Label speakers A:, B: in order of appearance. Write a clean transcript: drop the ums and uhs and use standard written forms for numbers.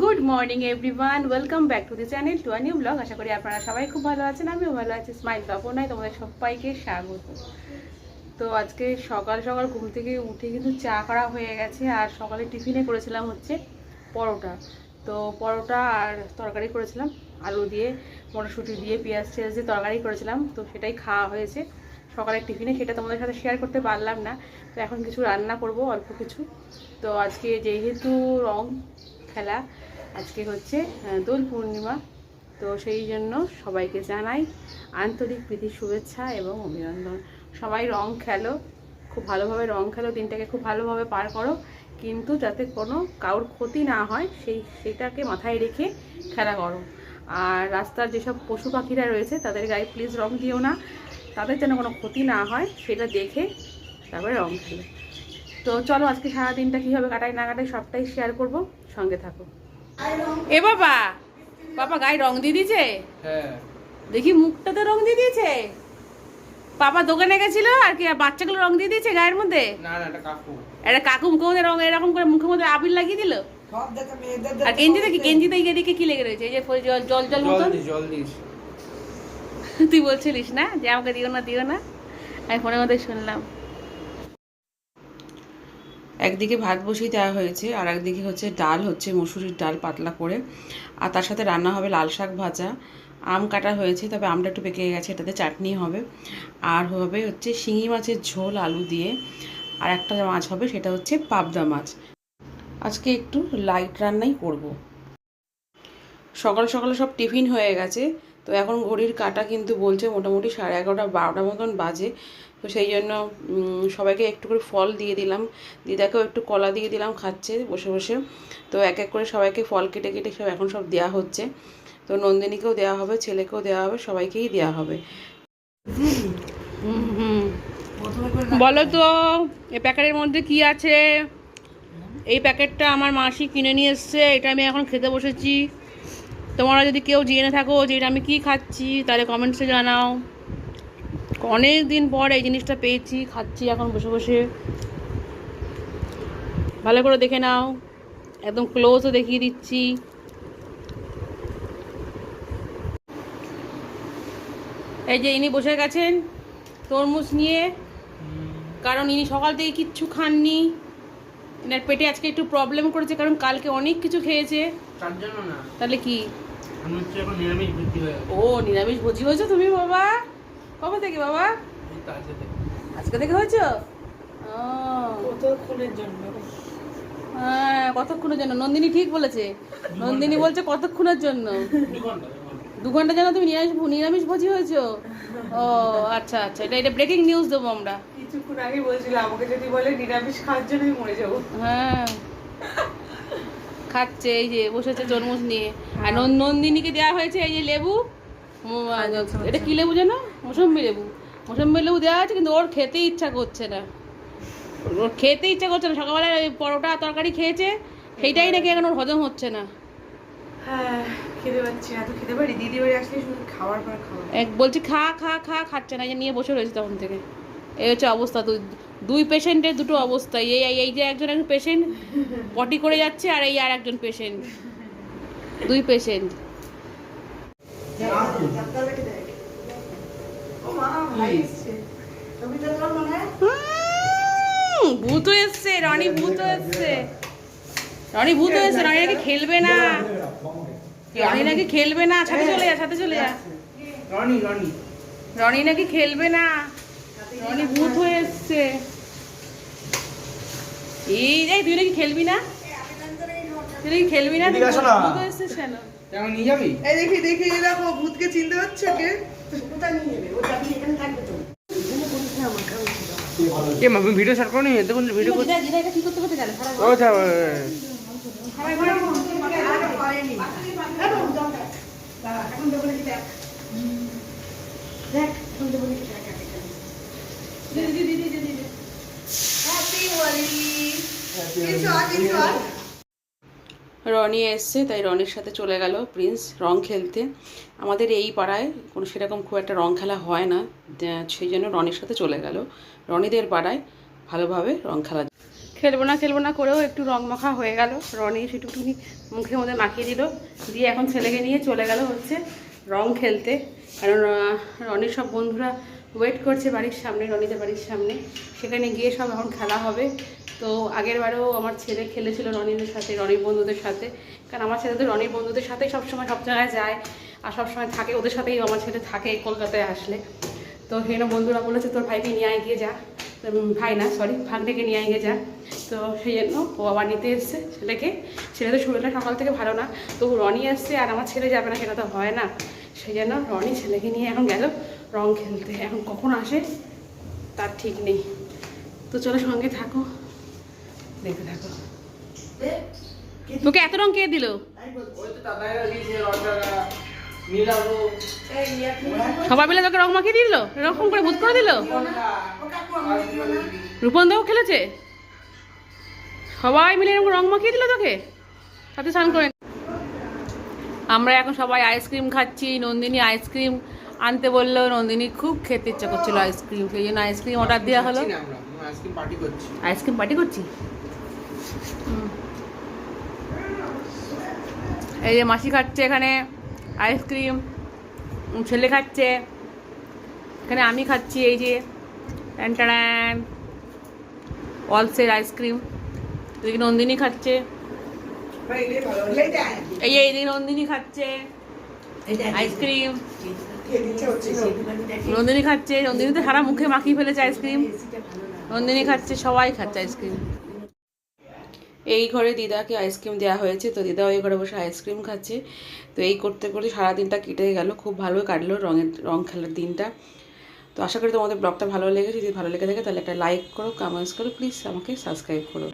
A: Good morning everyone, welcome back to the channel to a new blog. আশা করি আপনারা সবাই খুব ভালো আছেন, আমিও ভালো আছি। স্মাইল তপনায় তোমাদের সবাইকে স্বাগত। তো আজকে সকাল সকাল ঘুম থেকে উঠে কিন্তু চা করা হয়ে গেছে, আর সকালে টিফিনে করেছিলাম হচ্ছে পরোটা। তো পরোটা আর তরকারি করেছিলাম, আলু দিয়ে মটরশুঁটি দিয়ে পেঁয়াজ টেয়াজ দিয়ে তরকারি করেছিলাম। তো সেটাই খাওয়া হয়েছে সকালের টিফিনে, সেটা তোমাদের সাথে শেয়ার করতে পারলাম না। তো এখন কিছু রান্না করব, অল্প কিছু। তো আজকে যেহেতু রং খেলা, আজকে হচ্ছে দোল পূর্ণিমা, তো সেই জন্য সবাইকে জানাই আন্তরিক প্রীতি শুভেচ্ছা এবং অভিনন্দন। সবাই রং খেলো, খুব ভালোভাবে রং খেলো, দিনটাকে খুব ভালোভাবে পার করো, কিন্তু যাতে কোনো কারোর ক্ষতি না হয় সেইটাকে মাথায় রেখে খেলা করো। আর রাস্তার যেসব পশু পাখিরা রয়েছে তাদের গায়ে প্লিজ রং দিও না, তাদের যেন কোনো ক্ষতি না হয় সেটা দেখে তারপরে রং খেলো। তো চলো আজকে সারাদিনটা কীভাবে কাটাই না কাটাই সবটাই শেয়ার করব, সঙ্গে থাকো। এ বাবা, পাপা গায়ে রং দিয়ে দিয়েছে?
B: হ্যাঁ,
A: দেখি মুখটাতে রং দিয়ে দিয়েছে। পাপা দোকানে গেছিল আর কি বাচ্চাগুলো রং দিয়ে দিয়েছে গায়ের মধ্যে।
B: না না, এটা কাকু।
A: একটা কাকু মুখের মধ্যে রং এরকম করে মুখের মধ্যে আবির লাগিয়ে দিল। আর গেঞ্জিতে কি, গেঞ্জিতে এদিকে কি লেগে রয়েছে? এই যে জল জল জল মতন।
B: জল দিস।
A: তুই বলছিলিস না যে আমাকে দিও না দিও না, আমি ফোনের মধ্যে শুনলাম। একদিকে ভাত বসিয়ে দেওয়া হয়েছে, আর একদিকে হচ্ছে ডাল, হচ্ছে মসুরির ডাল পাতলা করে, আর তার সাথে রান্না হবে লাল শাক ভাজা। আম কাটা হয়েছে, তবে আমটা একটু পেকে গেছে, এটাতে চাটনি হবে। আর হবে হচ্ছে শিঙি মাছের ঝোল আলু দিয়ে, আর একটা মাছ হবে, সেটা হচ্ছে পাবদা মাছ। আজকে একটু লাইট রান্নাই করব। সকাল সকালে সব টিফিন হয়ে গেছে, তো এখন ঘড়ির কাঁটা কিন্তু বলছে মোটামুটি 11:30 12টা মতন বাজে। তো সেই জন্য সবাইকে একটু করে ফল দিয়ে দিলাম, দিদাকেও একটু কলা দিয়ে দিলাম, খাচ্ছে বসে বসে। তো এক এক করে সবাইকে ফল কেটে কেটে সব এখন সব দেওয়া হচ্ছে। তো নন্দিনীকেও দেওয়া হবে, ছেলেকেও দেওয়া হবে, সবাইকেই দেওয়া হবে। বলো তো এই প্যাকেটের মধ্যে কি আছে? এই প্যাকেটটা আমার মাসি কিনে নিয়ে এসছে, এটা আমি এখন খেতে বসেছি। তোমরা যদি কেউ জেনে থাকো যে এটা আমি কী খাচ্ছি, তাহলে কমেন্টসে জানাও। অনেক দিন পর এই জিনিসটা পেয়েছি, খাচ্ছি এখন বসে বসে। ভালো করে দেখে নাও, একদম ক্লোজও দেখিয়ে দিচ্ছি। এই যে ইনি বসে গেছেন তরমুজ নিয়ে, কারণ ইনি সকাল থেকে কিচ্ছু খাননি। এনার পেটে আজকে একটু প্রবলেম করেছে, কারণ কালকে অনেক কিছু খেয়েছে।
B: তার জন্য না,
A: তাহলে কি?
B: আমি হচ্ছে এখন নিরামিষ ভর্তি হয়ে গেছে।
A: ও নিরামিষ ভোজি হয়েছো তুমি বাবা? কবে থেকে বাবা?
B: এই তো আজকে থেকে।
A: আজকে থেকে হয়েছো?
C: কতক্ষণের জন্য?
A: হ্যাঁ, কতক্ষণের জন্য? নন্দিনী ঠিক বলেছে, নন্দিনী বলছে কতক্ষণের জন্য।
B: 2 ঘন্টা।
A: 2 ঘন্টার জন্য তুমি নিরামিষ ভোজি হয়েছো? ও আচ্ছা আচ্ছা, এটা ব্রেকিং নিউজ দেবো আমরা।
C: কিছুক্ষণ আগে বলছিল আমাকে যদি বলে নিরামিষ খাওয়ার জন্য আমি মরে যাবো।
A: হ্যাঁ, খাচ্ছে, এই যে বসেছে তরমুজ নিয়ে। আর নন্দিনীকে দেওয়া হয়েছে এই যে লেবু, এটা কি লেবু যেন? মৌসম্বি লেবু। মৌসম্বি লেবু দেওয়া আছে, কিন্তু ওর খেতে ইচ্ছা করছে না, ওর খেতে ইচ্ছা করছে না। সকালবেলায় ওই পরোটা তরকারি খেয়েছে, সেইটাই নাকি এখন ওর হজম হচ্ছে না।
C: হ্যাঁ, খেতে পাচ্ছি না তো, খেতে পারি। দিদি বাড়ি আসলে শুধু খাওয়ার পর খাওয়া।
A: বলছি খা খা খা, খাচ্ছে না, এই যে নিয়ে বসে রয়েছে তখন থেকে। এই হচ্ছে অবস্থা, দুই পেশেন্টের দুটো অবস্থা। এই যে একজন পেশেন্ট পটি করে যাচ্ছে, আর এই আর একজন পেশেন্ট, দুই পেশেন্ট। ভূত এসছে, রনি ভূত এসছে, রনি ভূত এসছে। রনি নাকি খেলবে না, রনি নাকি খেলবে না। সাথে চলে যা, সাথে চলে যা।
B: রনি রনি
A: রনি নাকি খেলবে না, রনি ভূত হয়ে এসছে। এই তুই নাকি খেলবি না, তুই নাকি খেলবি না, তুই ভূত হয়ে এসছিস কেন?
B: এখন নিয়ে যাবি?
C: এই দেখি দেখি, দেখো ভূতকে চিনতে হচ্ছে কে?
B: কে মা ভিডিও স্টার্ট করনি? দেখুন ভিডিও করতে।
A: দিদা এটা কি করতে করতে গেল সারা
B: ও আচ্ছা।
A: রনি এসছে, তাই রনির সাথে চলে গেল প্রিন্স রং খেলতে। আমাদের এই পাড়ায় কোনো সেরকম খুব একটা রং খেলা হয় না, সেই জন্য রনির সাথে চলে গেল। রনিদের পাড়ায় ভালোভাবে রং খেলবো না করেও একটু রং মাখা হয়ে গেল। রনি সেটুকুনি মুখের মধ্যে মাখিয়ে দিল, দিয়ে এখন ছেলেকে নিয়ে চলে গেল হচ্ছে রং খেলতে। কারণ রনির সব বন্ধুরা ওয়েট করছে বাড়ির সামনে, রনিদের বাড়ির সামনে, সেখানে গিয়ে সব এখন খেলা হবে। তো আগের বারেও আমার ছেলে খেলেছিল রনিদের সাথে, রনির বন্ধুদের সাথে। কারণ আমার ছেলে তো রনির বন্ধুদের সাথেই সবসময় সব জায়গায় যায় আর সবসময় থাকে, ওদের সাথেই আমার ছেলে থাকে কলকাতায় আসলে। তো সেখানে বন্ধুরা বলেছে তোর ভাইকে নিয়ে আয় গিয়ে যা, ভাই না সরি ভাগ্নেকে নিয়ে গিয়ে যা। তো সেই জন্য ও আবার নিতে এসছে ছেলেকে। ছেলে তো শরীরটা সকাল থেকে ভালো না, তো রনি এসছে আর আমার ছেলে যাবে না, সেটা তো হয় না। সেই জন্য রনি ছেলেকে নিয়ে এখন গেল রং খেলতে। এখন কখন আসে তার ঠিক নেই। তো চলো সঙ্গে থাকো, দেখতে থাকো। তোকে এত রং কে দিল? সবাই মিলে তোকে রং মাখিয়ে দিল, এরকম করে ভূত করে দিল। রূপন দাও খেলেছে, সবাই মিলে এরকম রং মাখিয়ে দিল তোকে, সাথে স্নান করে। আমরা এখন সবাই আইসক্রিম খাচ্ছি। নন্দিনী আইসক্রিম আনতে বললো, নন্দিনী খুব খেতে ইচ্ছা করছিল আইসক্রিম, সেই জন্য আইসক্রিম অর্ডার দেওয়া হলো। আইসক্রিম পার্টি করছি। এই যে মাসি খাচ্ছে এখানে আইসক্রিম, ছেলে খাচ্ছে এখানে, আমি খাচ্ছি এই যে ট্যান অলসের আইসক্রিম। এদিকে নন্দিনী খাচ্ছে, এই যে এইদিকে নন্দিনী খাচ্ছে আইসক্রিম। নন্দিনী খাচ্ছে, নন্দিনী তো সারা মুখে মাখিয়ে ফেলেছে আইসক্রিম। নন্দিনী খাচ্ছে, সবাই খাচ্ছে আইসক্রিম। এই ঘরে দিদাকে আইসক্রিম দেওয়া হয়েছে, তো দিদাও এই ঘরে বসে আইসক্রিম খাচ্ছে। তো এই করতে করতে সারাদিনটা কেটে গেল, খুব ভালো কাটলো রং খেলার দিনটা। তো আশা করি তোমাদের ব্লগটা ভালো লেগেছে। যদি ভালো লেগে থাকে তাহলে একটা লাইক করো, কমেন্টস করো, প্লিজ আমাকে সাবস্ক্রাইব করো।